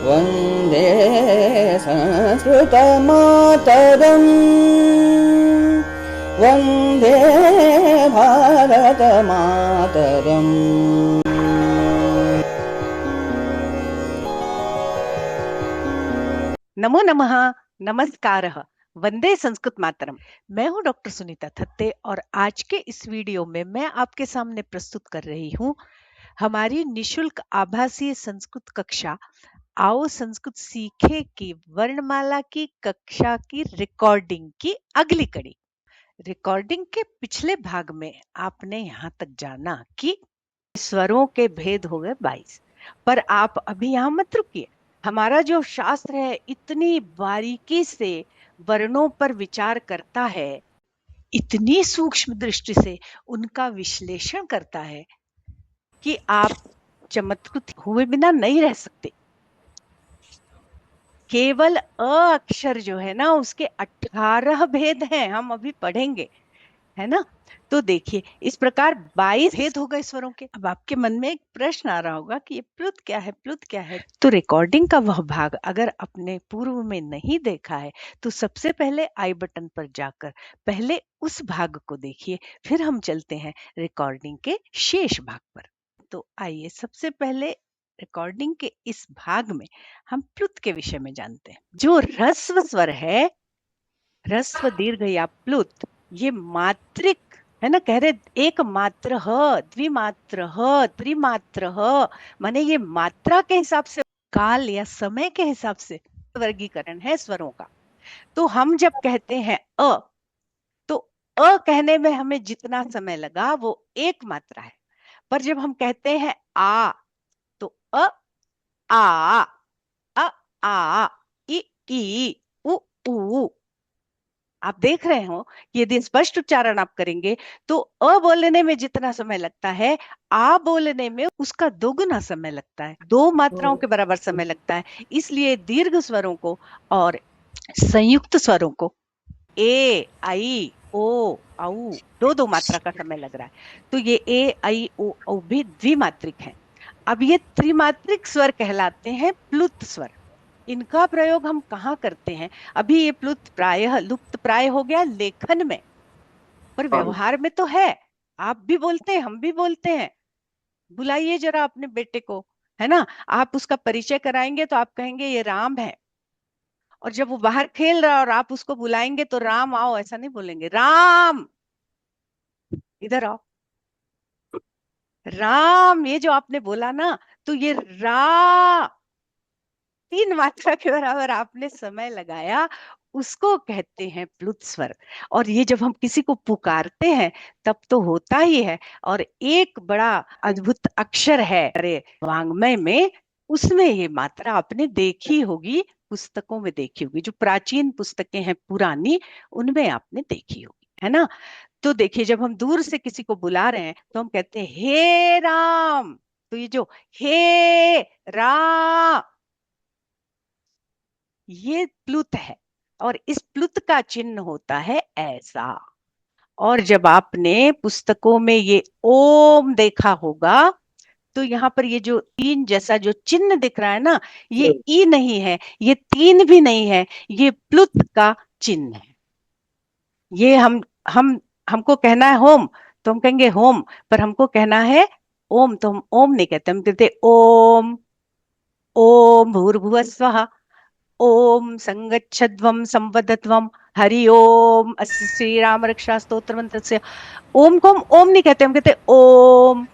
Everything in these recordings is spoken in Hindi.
वन्दे संस्कृतमातरम् वन्दे भारतमातरम्। नमो नमः, नमस्कारः, वंदे संस्कृत मातरम। मैं हूं डॉक्टर सुनीता थत्ते और आज के इस वीडियो में मैं आपके सामने प्रस्तुत कर रही हूं हमारी निशुल्क आभासी संस्कृत कक्षा आओ संस्कृत सीखे की वर्णमाला की कक्षा की रिकॉर्डिंग की अगली कड़ी। रिकॉर्डिंग के पिछले भाग में आपने यहाँ तक जाना कि स्वरों के भेद हो गए 22, पर आप अभी यहाँ मत रुकिए। हमारा जो शास्त्र है इतनी बारीकी से वर्णों पर विचार करता है, इतनी सूक्ष्म दृष्टि से उनका विश्लेषण करता है कि आप चमत्कृत हुए बिना नहीं रह सकते। केवल अ अक्षर जो है ना उसके 18 भेद हैं, हम अभी पढ़ेंगे, है ना। तो देखिए इस प्रकार 22 भेद हो गए स्वरों के। अब आपके मन में एक प्रश्न आ रहा होगा कि ये प्लुत क्या है, प्लुत क्या है। तो रिकॉर्डिंग का वह भाग अगर आपने पूर्व में नहीं देखा है तो सबसे पहले आई बटन पर जाकर पहले उस भाग को देखिए, फिर हम चलते हैं रिकॉर्डिंग के शेष भाग पर। तो आइए सबसे पहले रिकॉर्डिंग के इस भाग में हम प्लुत के विषय में जानते हैं। जो ह्रस्व स्वर है, ह्रस्व दीर्घ या प्लुत, ये मात्रिक है ना। कह रहे एक मात्र ह, द्विमात्र ह, त्रिमात्र ह, माने ये मात्रा के हिसाब से, काल या समय के हिसाब से वर्गीकरण है स्वरों का। तो हम जब कहते हैं तो अ कहने में हमें जितना समय लगा वो एक मात्रा है, पर जब हम कहते हैं तो आ, अ आ, ई उ ऊ। आप देख रहे हो कि यदि स्पष्ट उच्चारण आप करेंगे तो अ बोलने में जितना समय लगता है आ बोलने में उसका दोगुना समय लगता है, 2 मात्राओं के बराबर समय लगता है। इसलिए दीर्घ स्वरों को और संयुक्त स्वरों को ए आई ओ औ दो मात्रा का समय लग रहा है। तो ये ए आई ओ औ भी द्विमात्रिक है। अब ये त्रिमात्रिक स्वर कहलाते हैं प्लुत स्वर। इनका प्रयोग हम कहाँ करते हैं? अभी ये प्लुत प्रायः लुप्त प्राय हो गया लेखन में, पर व्यवहार में तो है। आप भी बोलते हैं, हम भी बोलते हैं। बुलाइए जरा अपने बेटे को, है ना। आप उसका परिचय कराएंगे तो आप कहेंगे ये राम है, और जब वो बाहर खेल रहा है और आप उसको बुलाएंगे तो राम आओ ऐसा नहीं बोलेंगे, राम इधर आओ। राम ये जो आपने बोला ना, तो ये रा 3 मात्रा के बराबर आपने समय लगाया, उसको कहते हैं प्लुत स्वर। और ये जब हम किसी को पुकारते हैं तब तो होता ही है। और एक बड़ा अद्भुत अक्षर है अरे वांग्मय में, उसमें ये मात्रा आपने देखी होगी, पुस्तकों में देखी होगी, जो प्राचीन पुस्तकें हैं पुरानी, उनमें आपने देखी होगी, है ना। तो देखिए जब हम दूर से किसी को बुला रहे हैं तो हम कहते हैं हे राम। तो ये जो हे रा, ये प्लुत है, और इस प्लुत का चिन्ह होता है ऐसा। और जब आपने पुस्तकों में ये ओम देखा होगा तो यहाँ पर ये जो तीन जैसा जो चिन्ह दिख रहा है ना, ये ई नहीं है, ये तीन भी नहीं है, ये प्लुत का चिन्ह है। ये हम हमको कहना है होम तो हम कहेंगे होम, पर हमको कहना है ओम तो हम ओम नहीं कहते, हम कहते ओम। ओम भूर्भुवस्वः, ओम संगच्छध्वम संवदध्वम, हरि ओम अस्य श्री राम रक्षा स्तोत्र मंत्र से। ओम को हम ओम नहीं कहते, हम कहते ओम।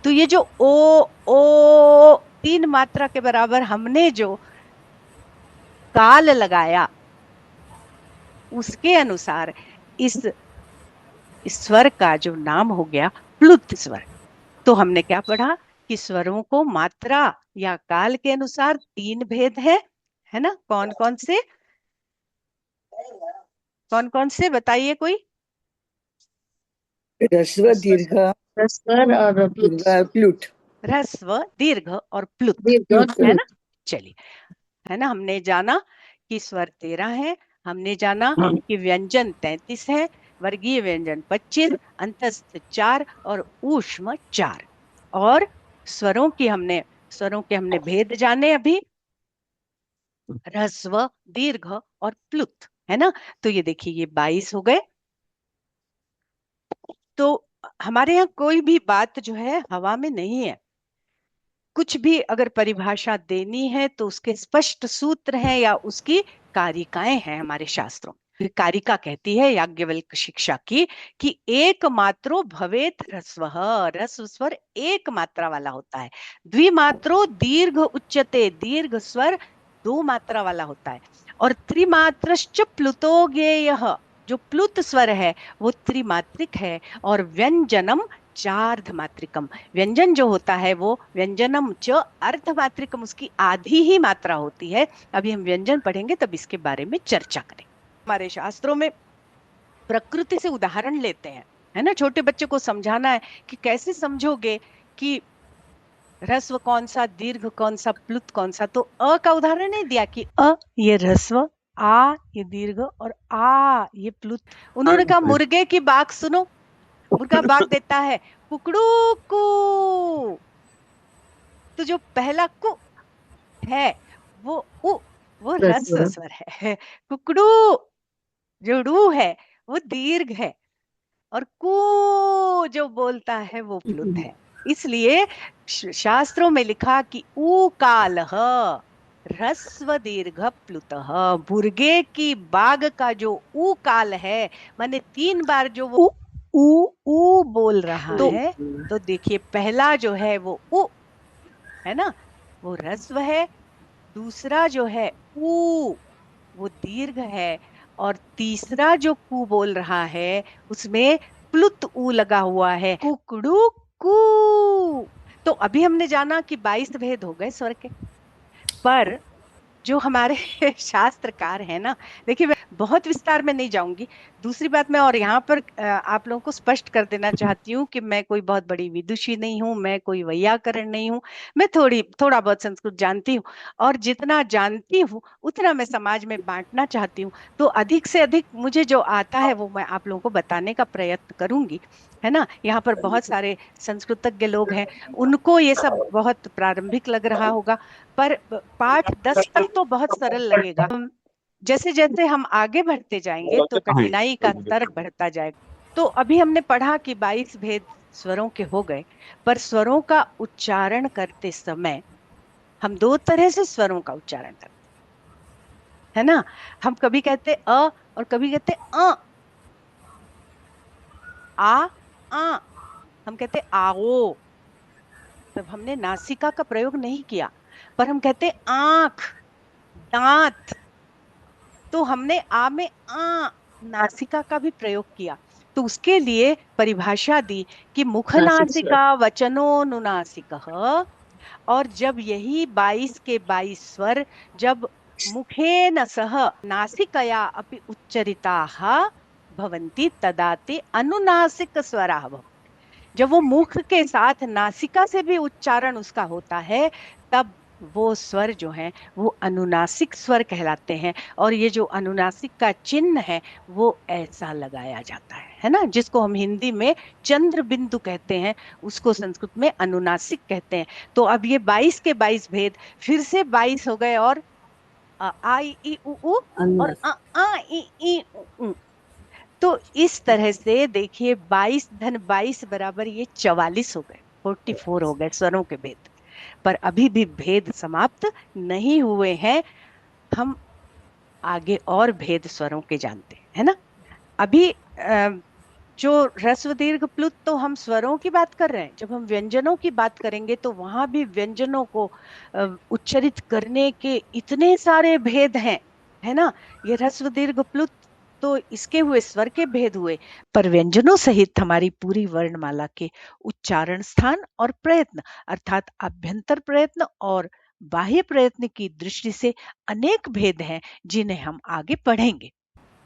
तो ये जो ओ 3 मात्रा के बराबर हमने जो काल लगाया, उसके अनुसार इस स्वर का जो नाम हो गया प्लुत स्वर। तो हमने क्या पढ़ा कि स्वरों को मात्रा या काल के अनुसार 3 भेद है ना। कौन कौन से बताइए कोई। ह्रस्व दीर्घ स्वर और प्लुट। ह्रस्व दीर्घ और प्लुत, दीर्घ है ना। चलिए, है ना, हमने जाना कि स्वर 13 है, हमने जाना कि व्यंजन 33 है, वर्गीय व्यंजन 25, अंतस्थ 4 और ऊष्म 4। और स्वरों के हमने भेद जाने अभी, ह्रस्व, दीर्घ और प्लुत, है ना। तो ये देखिए, ये 22 हो गए। तो हमारे यहाँ कोई भी बात जो है हवा में नहीं है। कुछ भी अगर परिभाषा देनी है तो उसके स्पष्ट सूत्र हैं या उसकी कारिकाएं हैं हमारे शास्त्रों। कारिका कहती है याज्ञवल्क्य शिक्षा की कि एक मात्रो भवेत ह्रस्वः, ह्रस्व स्वर एक मात्रा वाला होता है। द्विमात्रो दीर्घ उच्यते, दीर्घ स्वर दो मात्रा वाला होता है। और त्रिमात्रश्च प्लुतो ज्ञेयः, जो प्लुत स्वर है वो त्रिमात्रिक है। और व्यंजनम चार्धमात्रिकम, व्यंजन जो होता है वो व्यंजनम च अर्धमात्रिकम, उसकी आधी ही मात्रा होती है। अभी हम व्यंजन पढ़ेंगे तब इसके बारे में चर्चा करें। हमारे शास्त्रों में प्रकृति से उदाहरण लेते हैं, है ना। छोटे बच्चे को समझाना है कि कैसे समझोगे कि ह्रस्व कौन सा, दीर्घ कौन सा, प्लुत कौन सा। तो अ का उदाहरण नहीं दिया कि अ ये ह्रस्व, आ ये दीर्घ और आ ये प्लुत। उन्होंने कहा मुर्गे की बात सुनो, मुर्गा बाग देता है कुकड़ू कू, तो जो पहला कु है वो उ, वो ह्रस्व स्वर है। कुकड़ू जो रू है वो दीर्घ है, और कू जो बोलता है वो प्लुत है। इसलिए शास्त्रों में लिखा कि ऊ काल ह्रस्व दीर्घ प्लुतः, मुर्गे की बाग का जो ऊ काल है, माने 3 बार जो वो ऊ बोल रहा है। तो देखिए पहला जो है वो ऊ है ना, वो ह्रस्व है। दूसरा जो है ऊ वो दीर्घ है। और तीसरा जो कू बोल रहा है उसमें प्लुत ऊ लगा हुआ है, कुकड़ू कू। तो अभी हमने जाना कि 22 भेद हो गए स्वर के। पर जो हमारे शास्त्रकार है ना, देखिए मैं बहुत विस्तार में नहीं जाऊंगी। दूसरी बात, मैं और यहाँ पर आप लोगों को स्पष्ट कर देना चाहती हूँ कि मैं कोई बहुत बड़ी विदुषी नहीं हूँ, मैं कोई वैयाकरण नहीं हूँ। मैं थोड़ा बहुत संस्कृत जानती हूँ, और जितना जानती हूँ उतना मैं समाज में बांटना चाहती हूँ। तो अधिक से अधिक मुझे जो आता है वो मैं आप लोगों को बताने का प्रयत्न करूंगी, है ना। यहाँ पर बहुत सारे संस्कृतज्ञ लोग हैं, उनको ये सब बहुत प्रारंभिक लग रहा होगा, पर पाठ 10 तक तो बहुत सरल लगेगा। जैसे जैसे हम आगे बढ़ते जाएंगे तो कठिनाई का स्तर बढ़ता जाएगा। तो अभी हमने पढ़ा कि 22 भेद स्वरों के हो गए, पर स्वरों का उच्चारण करते समय हम 2 तरह से स्वरों का उच्चारण करते हैं, है ना। हम कभी कहते अ और कभी कहते अ। आ हम कहते आओ, तब हमने नासिका का प्रयोग नहीं किया। पर हम कहते आंख, दांत, तो हमने आ में आ नासिका का भी प्रयोग किया। तो उसके लिए परिभाषा दी कि मुख नासिका वचनोनुनासिक। और जब यही 22 के 22 स्वर जब मुखेन सह नासिकया अपि उच्चरिताः भवन्ति तदा ते अनुनासिक स्वराः भवन्ति। जब वो मुख के साथ नासिका से भी उच्चारण उसका होता है, तब वो स्वर जो है वो अनुनासिक स्वर कहलाते हैं। और ये जो अनुनासिक का चिन्ह है वो ऐसा लगाया जाता है ना, जिसको हम हिंदी में चंद्र बिंदु कहते हैं, उसको संस्कृत में अनुनासिक कहते हैं। तो अब ये 22 के 22 भेद फिर से 22 हो गए, और आ ई ई उ उ और आ ई ई उ उ। तो इस तरह से देखिए 22 धन 22 बराबर ये 44 हो गए, 44 हो गए स्वरों के भेद। पर अभी भी भेद समाप्त नहीं हुए हैं, हम आगे और भेद स्वरों के जानते हैं, है ना। अभी जो ह्रस्व दीर्घ प्लुत तो हम स्वरों की बात कर रहे हैं। जब हम व्यंजनों की बात करेंगे तो वहां भी व्यंजनों को उच्चरित करने के इतने सारे भेद हैं, है ना। ये ह्रस्व दीर्घ प्लुत तो इसके हुए स्वर के भेद हुए, पर व्यंजनों सहित हमारी पूरी वर्णमाला के उच्चारण स्थान और प्रयत्न, अर्थात आभ्यंतर प्रयत्न और बाह्य प्रयत्न की दृष्टि से अनेक भेद हैं, जिन्हें हम आगे पढ़ेंगे।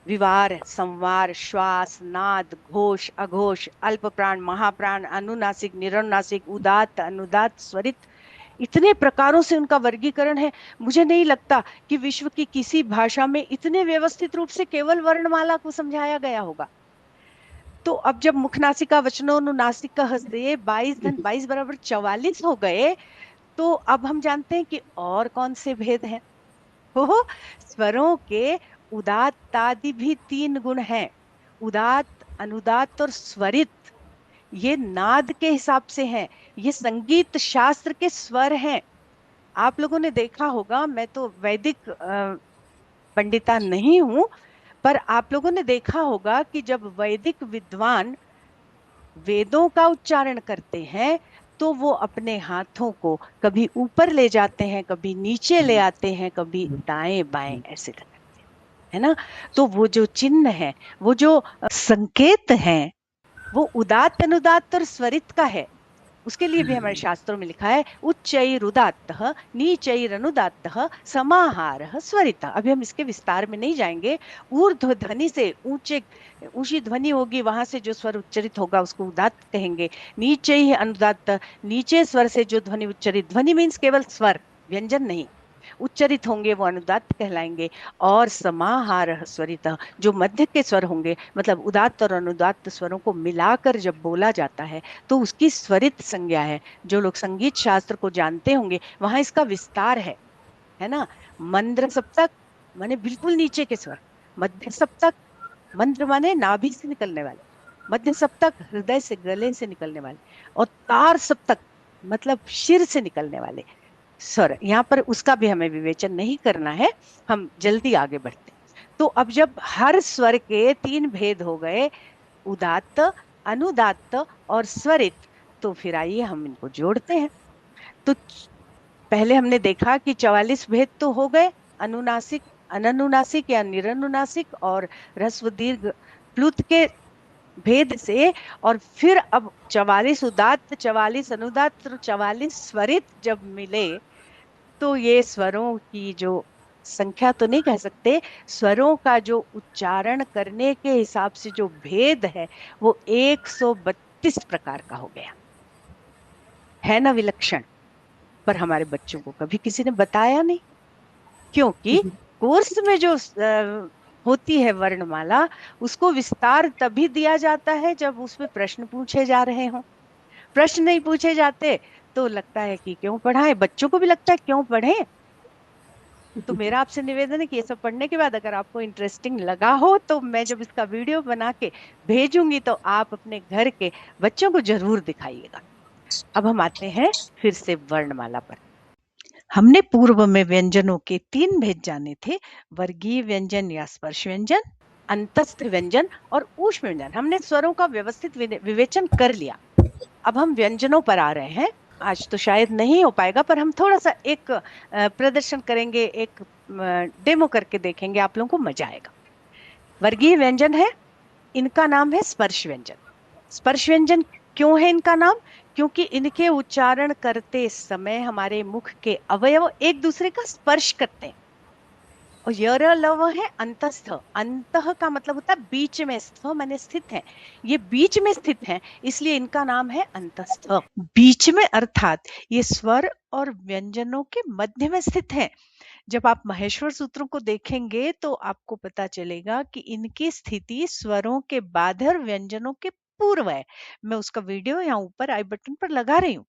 विवार, संवार, श्वास, नाद, घोष, अघोष, अल्प प्राण, महाप्राण, अनुनासिक, निरनुनासिक, उदात्त, अनुदात्त, स्वरित, इतने प्रकारों से उनका वर्गीकरण है। मुझे नहीं लगता कि विश्व की किसी भाषा में इतने व्यवस्थित रूप से केवल वर्णमाला को समझाया गया होगा। तो अब जब मुखनासिका वचनोनुनासिक से 22 धन 22 बराबर 44 हो गए, तो अब हम जानते हैं कि और कौन से भेद हैं। हो स्वरों के उदात्तादि भी 3 गुण हैं। उदात्त, अनुदात्त और स्वरित, ये नाद के हिसाब से हैं। ये संगीत शास्त्र के स्वर हैं। आप लोगों ने देखा होगा, मैं तो वैदिक पंडिता नहीं हूं, पर आप लोगों ने देखा होगा कि जब वैदिक विद्वान वेदों का उच्चारण करते हैं तो वो अपने हाथों को कभी ऊपर ले जाते हैं, कभी नीचे ले आते हैं, कभी दाएं बाएं ऐसे लगाते हैं, है ना। तो वो जो चिन्ह है, वो जो संकेत हैं, वो उदात्त, अनुदात्त और स्वरित का है। उसके लिए भी हमारे शास्त्रों में लिखा है उच्चैरुदात्तः नीचैरनुदात्तः समाहारः स्वरितः। अभी हम इसके विस्तार में नहीं जाएंगे। ऊर्ध्व ध्वनि से ऊंचे, ऊंची ध्वनि होगी, वहां से जो स्वर उच्चरित होगा उसको उदात्त कहेंगे। नीचे ही अनुदात्त, नीचे स्वर से जो ध्वनि उच्चरित, ध्वनि मीन्स केवल स्वर, व्यंजन नहीं, उच्चरित होंगे वो अनुदात्त कहलाएंगे। और समाहारः स्वरितः, जो मध्य के स्वर होंगे, मतलब उदात्त और अनुदात्त स्वरों को मिलाकर जब बोला जाता है तो उसकी स्वरित संज्ञा है। जो लोग संगीत शास्त्र को जानते होंगे वहां इसका विस्तार है ना। मंद्र सप्तक माने बिल्कुल नीचे के स्वर, मध्य सप्तक, मंद्र माने नाभि से निकलने वाले, मध्य सप्तक हृदय से, गले से निकलने वाले, और तार सप्तक मतलब शिर से निकलने वाले स्वर। यहाँ पर उसका भी हमें विवेचन नहीं करना है, हम जल्दी आगे बढ़ते हैं। तो अब जब हर स्वर के 3 भेद हो गए, उदात्त, अनुदात्त और स्वरित, तो फिर आइए हम इनको जोड़ते हैं। तो पहले हमने देखा कि 44 भेद तो हो गए, अनुनासिक, अननुनासिक या निरनुनासिक और ह्रस्व दीर्घ प्लुत के भेद से। और फिर अब 44 उदात्त, 44 अनुदात्त और 44 स्वरित जब मिले, तो ये स्वरों की जो संख्या तो नहीं कह सकते, स्वरों का जो उच्चारण करने के हिसाब से जो भेद है वो 132 प्रकार का हो गया। है ना विलक्षण। पर हमारे बच्चों को कभी किसी ने बताया नहीं, क्योंकि कोर्स में जो होती है वर्णमाला, उसको विस्तार तभी दिया जाता है जब उसमें प्रश्न पूछे जा रहे हों। प्रश्न नहीं पूछे जाते तो लगता है कि क्यों पढ़ाएं, बच्चों को भी लगता है क्यों पढ़ें। तो मेरा आपसे निवेदन है कि ये सब पढ़ने के बाद अगर आपको इंटरेस्टिंग लगा हो तो मैं जब इसका वीडियो बना के भेजूंगी तो आप अपने घर के बच्चों को जरूर दिखाइएगा। अब हम आते हैं फिर से वर्णमाला पर। हमने पूर्व में व्यंजनों के 3 भेद जाने थे, वर्गीय व्यंजन या स्पर्श व्यंजन, अंतस्थ व्यंजन और ऊष्म व्यंजन। हमने स्वरों का व्यवस्थित विवेचन कर लिया। अब हम व्यंजनों पर आ रहे हैं। आज तो शायद नहीं हो पाएगा, पर हम थोड़ा सा एक प्रदर्शन करेंगे, एक डेमो करके देखेंगे, आप लोगों को मजा आएगा। वर्गीय व्यंजन है, इनका नाम है स्पर्श व्यंजन। स्पर्श व्यंजन क्यों है इनका नाम? क्योंकि इनके उच्चारण करते समय हमारे मुख के अवयव एक दूसरे का स्पर्श करते हैं। और यर लव है अंतस्थ, अंतः का मतलब होता है बीच में, स्थ माने स्थित है, ये बीच में स्थित है, इसलिए इनका नाम है अंतस्थ। बीच में अर्थात ये स्वर और व्यंजनों के मध्य में स्थित है। जब आप महेश्वर सूत्रों को देखेंगे तो आपको पता चलेगा कि इनकी स्थिति स्वरों के बाद और व्यंजनों के पूर्व है। मैं उसका वीडियो यहाँ ऊपर आई बटन पर लगा रही हूँ।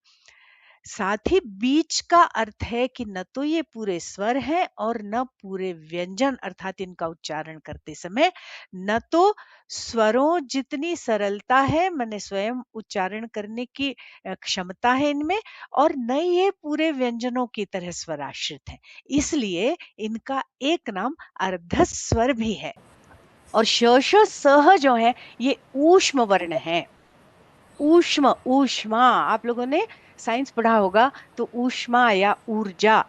साथ ही बीच का अर्थ है कि न तो ये पूरे स्वर हैं और न पूरे व्यंजन, अर्थात इनका उच्चारण करते समय न तो स्वरों जितनी सरलता है, मैंने स्वयं उच्चारण करने की क्षमता है इनमें, और न ये पूरे व्यंजनों की तरह स्वराश्रित है। इसलिए इनका एक नाम अर्धस्वर भी है। और श सह जो है ये ऊष्म वर्ण है। ऊष्म, ऊष्मा, आप लोगों ने साइंस पढ़ा होगा, तो ऊष्मा या ऊर्जा,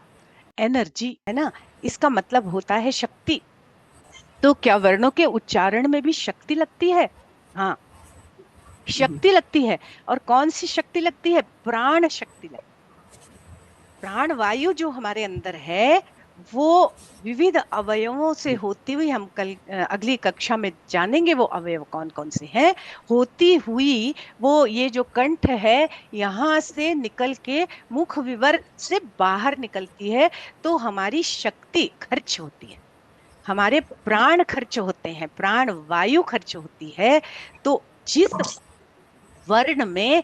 एनर्जी, है ना, इसका मतलब होता है शक्ति। तो क्या वर्णों के उच्चारण में भी शक्ति लगती है? हाँ, शक्ति लगती है। और कौन सी शक्ति लगती है? प्राण शक्ति लगती है। प्राण वायु जो हमारे अंदर है वो विविध अवयवों से होती हुई, हम कल अगली कक्षा में जानेंगे वो अवयव कौन कौन से हैं, होती हुई वो ये जो कंठ है यहाँ से निकल के मुख विवर से बाहर निकलती है। तो हमारी शक्ति खर्च होती है, हमारे प्राण खर्च होते हैं, प्राण वायु खर्च होती है। तो जिस वर्ण में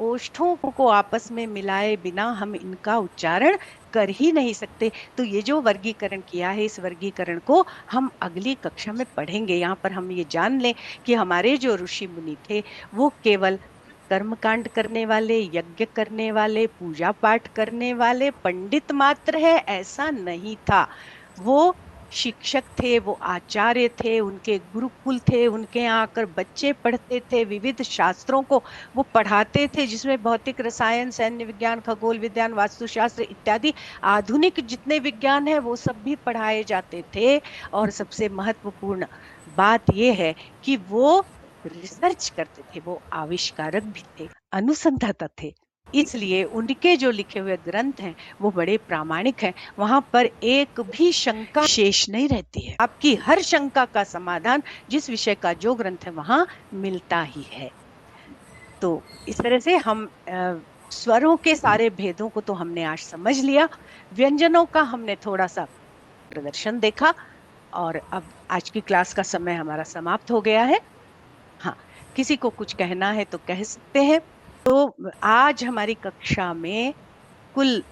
ओष्ठों को आपस में मिलाए बिना हम इनका उच्चारण कर ही नहीं सकते। तो ये जो वर्गीकरण किया है, इस वर्गीकरण को हम अगली कक्षा में पढ़ेंगे। यहाँ पर हम ये जान लें कि हमारे जो ऋषि मुनि थे वो केवल कर्मकांड करने वाले, यज्ञ करने वाले, पूजा पाठ करने वाले पंडित मात्र है, ऐसा नहीं था। वो शिक्षक थे, वो आचार्य थे, उनके गुरुकुल थे, उनके यहाँ आकर बच्चे पढ़ते थे, विविध शास्त्रों को वो पढ़ाते थे, जिसमें भौतिक, रसायन, सैन्य विज्ञान, खगोल विज्ञान, वास्तुशास्त्र इत्यादि आधुनिक जितने विज्ञान है वो सब भी पढ़ाए जाते थे। और सबसे महत्वपूर्ण बात यह है कि वो रिसर्च करते थे, वो आविष्कारक भी थे, अनुसंधाता थे। इसलिए उनके जो लिखे हुए ग्रंथ हैं वो बड़े प्रामाणिक हैं। वहां पर एक भी शंका शेष नहीं रहती है। आपकी हर शंका का समाधान जिस विषय का जो ग्रंथ है वहां मिलता ही है। तो इस तरह से हम स्वरों के सारे भेदों को तो हमने आज समझ लिया, व्यंजनों का हमने थोड़ा सा प्रदर्शन देखा, और अब आज की क्लास का समय हमारा समाप्त हो गया है। हाँ, किसी को कुछ कहना है तो कह सकते हैं। तो आज हमारी कक्षा में कुल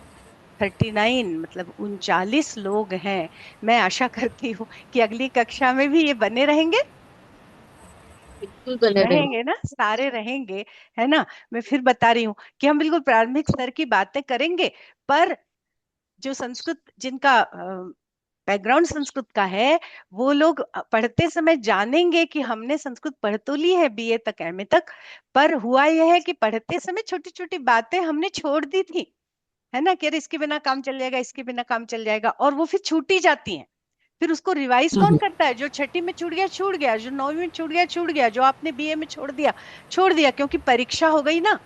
39 मतलब 39 लोग हैं। मैं आशा करती हूँ कि अगली कक्षा में भी ये बने रहेंगे। बिल्कुल बने रहेंगे। रहेंगे ना, सारे रहेंगे, है ना। मैं फिर बता रही हूँ कि हम बिल्कुल प्रारंभिक स्तर की बातें करेंगे, पर जो संस्कृत जिनका बैकग्राउंड संस्कृत का है वो लोग पढ़ते समय जानेंगे कि हमने संस्कृत पढ़ तो ली है बीए तक, एमए तक, पर हुआ यह है कि पढ़ते समय छोटी छोटी बातें हमने छोड़ दी थी, है ना, कि अरे इसके बिना काम चल जाएगा, इसके बिना काम चल जाएगा, और वो फिर छूटी जाती हैं। फिर उसको रिवाइज कौन करता है? जो छठी में छूट गया छूट गया, जो नौवीं में छूट गया छूट गया, जो आपने बीए में छोड़ दिया छोड़ दिया, क्योंकि परीक्षा हो गई ना,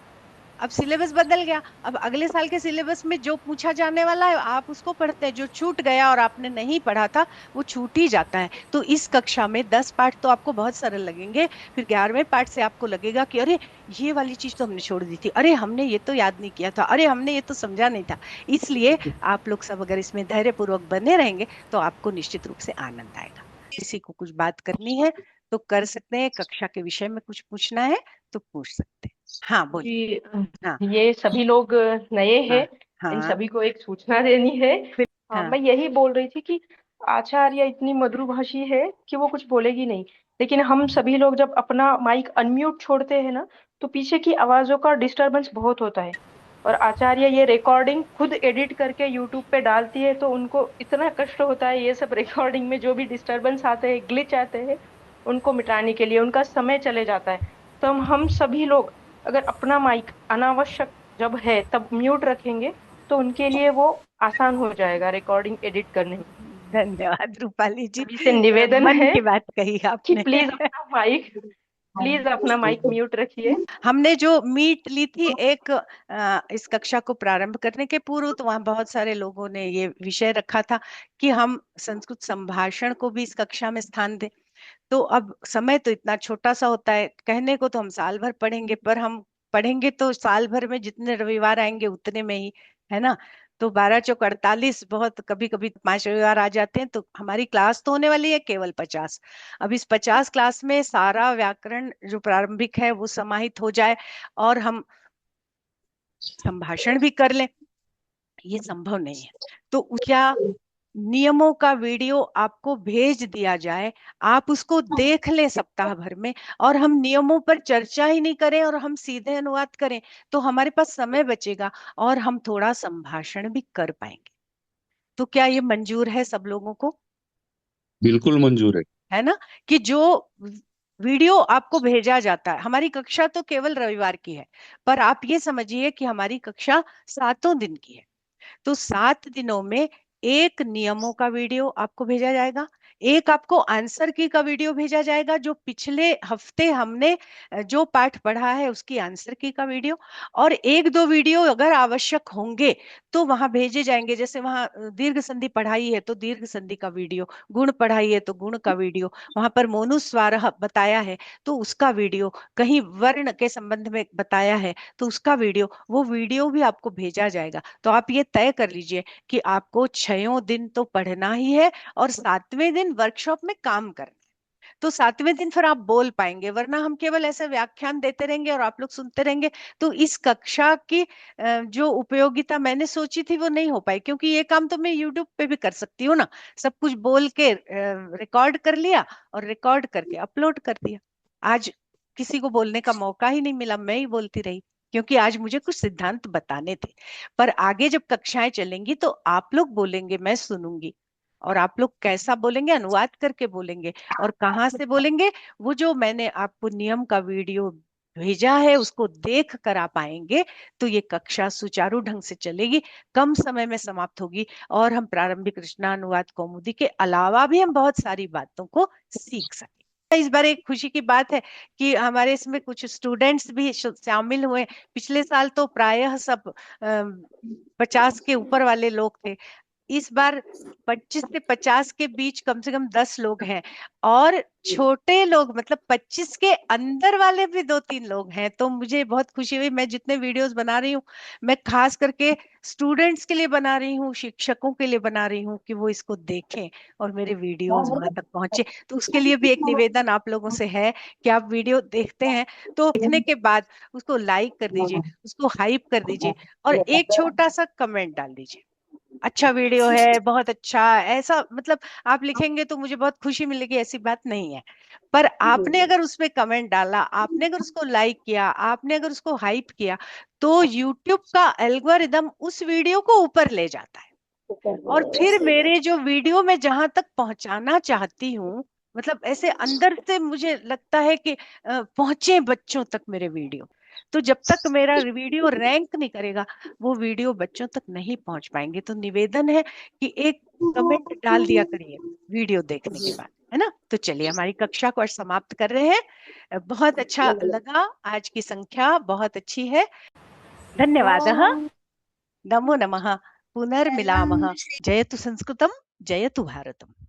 अब सिलेबस बदल गया। अब अगले साल के सिलेबस में जो पूछा जाने वाला है आप उसको पढ़ते हैं, जो छूट गया और आपने नहीं पढ़ा था वो छूट ही जाता है। तो इस कक्षा में 10 पाठ तो आपको बहुत सरल लगेंगे, फिर 11वें पाठ से आपको लगेगा कि अरे ये वाली चीज तो हमने छोड़ दी थी, अरे हमने ये तो याद नहीं किया था, अरे हमने ये तो समझा नहीं था। इसलिए आप लोग सब अगर इसमें धैर्य पूर्वक बने रहेंगे तो आपको निश्चित रूप से आनंद आएगा। किसी को कुछ बात करनी है तो कर सकते हैं, कक्षा के विषय में कुछ पूछना है तो पूछ सकते हैं। हाँ बोलिए। जी, हाँ ये सभी लोग नए हैं। हाँ इन हाँ सभी को एक सूचना देनी है। हाँ मैं यही बोल रही थी कि आचार्य इतनी मधुरभाषी है कि वो कुछ बोलेगी नहीं, लेकिन हम सभी लोग जब अपना माइक अनम्यूट छोड़ते हैं ना, तो पीछे की आवाजों का डिस्टरबेंस बहुत होता है। और आचार्य ये रिकॉर्डिंग खुद एडिट करके यूट्यूब पे डालती है, तो उनको इतना कष्ट होता है ये सब रिकॉर्डिंग में जो भी डिस्टरबेंस आते हैं, ग्लिच आते हैं, उनको मिटाने के लिए उनका समय चले जाता है। तो हम सभी लोग अगर अपना माइक अनावश्यक जब है तब म्यूट रखेंगे, तो उनके लिए वो आसान हो जाएगा रिकॉर्डिंग एडिट करने में। धन्यवाद रूपाली जी, सभी से निवेदन मन है की बात कही कि आपने। प्लीज अपना माइक म्यूट रखिए। हमने जो मीट ली थी एक इस कक्षा को प्रारंभ करने के पूर्व, तो वहां बहुत सारे लोगों ने ये विषय रखा था कि हम संस्कृत संभाषण को भी इस कक्षा में स्थान दें। तो अब समय तो इतना छोटा सा होता है, कहने को तो हम साल भर पढ़ेंगे, पर हम पढ़ेंगे तो साल भर में जितने रविवार आएंगे उतने में ही, है ना। तो 12 चौक 48, बहुत कभी कभी 5 रविवार आ जाते हैं, तो हमारी क्लास तो होने वाली है केवल 50। अब इस 50 क्लास में सारा व्याकरण जो प्रारंभिक है वो समाहित हो जाए और हम संभाषण भी कर लें, ये संभव नहीं है। तो क्या नियमों का वीडियो आपको भेज दिया जाए, आप उसको देख लें सप्ताह भर में, और हम नियमों पर चर्चा ही नहीं करें और हम सीधे अनुवाद करें, तो हमारे पास समय बचेगा और हम थोड़ा संभाषण भी कर पाएंगे। तो क्या ये मंजूर है सब लोगों को? बिल्कुल मंजूर है। है ना, कि जो वीडियो आपको भेजा जाता है, हमारी कक्षा तो केवल रविवार की है, पर आप ये समझिए कि हमारी कक्षा 7 दिन की है। तो 7 दिनों में एक नियमों का वीडियो आपको भेजा जाएगा, एक आपको आंसर की का वीडियो भेजा जाएगा, जो पिछले हफ्ते हमने जो पाठ पढ़ा है उसकी आंसर की का वीडियो, और एक दो वीडियो अगर आवश्यक होंगे तो वहां भेजे जाएंगे। जैसे वहां दीर्घ संधि पढ़ाई है तो दीर्घ संधि का वीडियो, गुण पढ़ाई है तो गुण का वीडियो, वहां पर मोनुस्वार बताया है तो उसका वीडियो, कहीं वर्ण के संबंध में बताया है तो उसका वीडियो, वो वीडियो भी आपको भेजा जाएगा। तो आप ये तय कर लीजिए कि आपको 6 दिन तो पढ़ना ही है और 7वें दिन वर्कशॉप में काम करना है। तो 7वें दिन फिर आप बोल पाएंगे, वरना हम केवल ऐसे व्याख्यान देते रहेंगे और आप लोग सुनते रहेंगे। तो इस कक्षा की जो उपयोगिता मैंने सोची थी वो नहीं हो पाई, क्योंकि ये काम तो मैं यूट्यूब पे भी कर सकती हूँ ना, सब कुछ बोल के रिकॉर्ड कर लिया और रिकॉर्ड करके अपलोड कर दिया। आज किसी को बोलने का मौका ही नहीं मिला, मैं ही बोलती रही, क्योंकि आज मुझे कुछ सिद्धांत बताने थे। पर आगे जब कक्षाएं चलेंगी तो आप लोग बोलेंगे, मैं सुनूंगी, और आप लोग कैसा बोलेंगे अनुवाद करके बोलेंगे, और कहाँ से बोलेंगे वो जो मैंने आपको नियम का वीडियो भेजा है उसको देख कर आप आएंगे, तो ये कक्षा सुचारू ढंग से चलेगी, कम समय में समाप्त होगी, और हम प्रारंभिक रचनानुवाद कौमुदी के अलावा भी हम बहुत सारी बातों को सीख सकें। इस बार एक खुशी की बात है कि हमारे इसमें कुछ स्टूडेंट्स भी शामिल हुए। पिछले साल तो प्रायः सब 50 के ऊपर वाले लोग थे। इस बार 25 से 50 के बीच कम से कम 10 लोग हैं, और छोटे लोग मतलब 25 के अंदर वाले भी 2-3 लोग हैं। तो मुझे बहुत खुशी हुई। मैं जितने वीडियोस बना रही हूँ, मैं खास करके स्टूडेंट्स के लिए बना रही हूँ, शिक्षकों के लिए बना रही हूँ कि वो इसको देखें और मेरे वीडियोस वहां तक पहुंचे। तो उसके लिए भी एक निवेदन आप लोगों से है कि आप वीडियो देखते हैं तो देखने के बाद उसको लाइक कर दीजिए, उसको हाइप कर दीजिए, और एक छोटा सा कमेंट डाल दीजिए, अच्छा वीडियो है, बहुत अच्छा, ऐसा मतलब आप लिखेंगे तो मुझे बहुत खुशी मिलेगी, ऐसी बात नहीं है। पर आपने अगर उसमें कमेंट डाला, आपने अगर उसको लाइक किया, आपने अगर उसको हाइप किया, तो YouTube का एल्गोरिदम उस वीडियो को ऊपर ले जाता है, और फिर मेरे जो वीडियो में जहां तक पहुंचाना चाहती हूँ, मतलब ऐसे अंदर से मुझे लगता है कि पहुंचे बच्चों तक मेरे वीडियो। तो जब तक मेरा वीडियो रैंक नहीं करेगा, वो वीडियो बच्चों तक नहीं पहुंच पाएंगे। तो निवेदन है कि एक कमेंट डाल दिया करिए वीडियो देखने के बाद, है ना। तो चलिए हमारी कक्षा को आज समाप्त कर रहे हैं। बहुत अच्छा लगा, आज की संख्या बहुत अच्छी है। धन्यवाद। नमो नमः। पुनर्मिलामः। जयतु संस्कृतम, जयतु भारतम।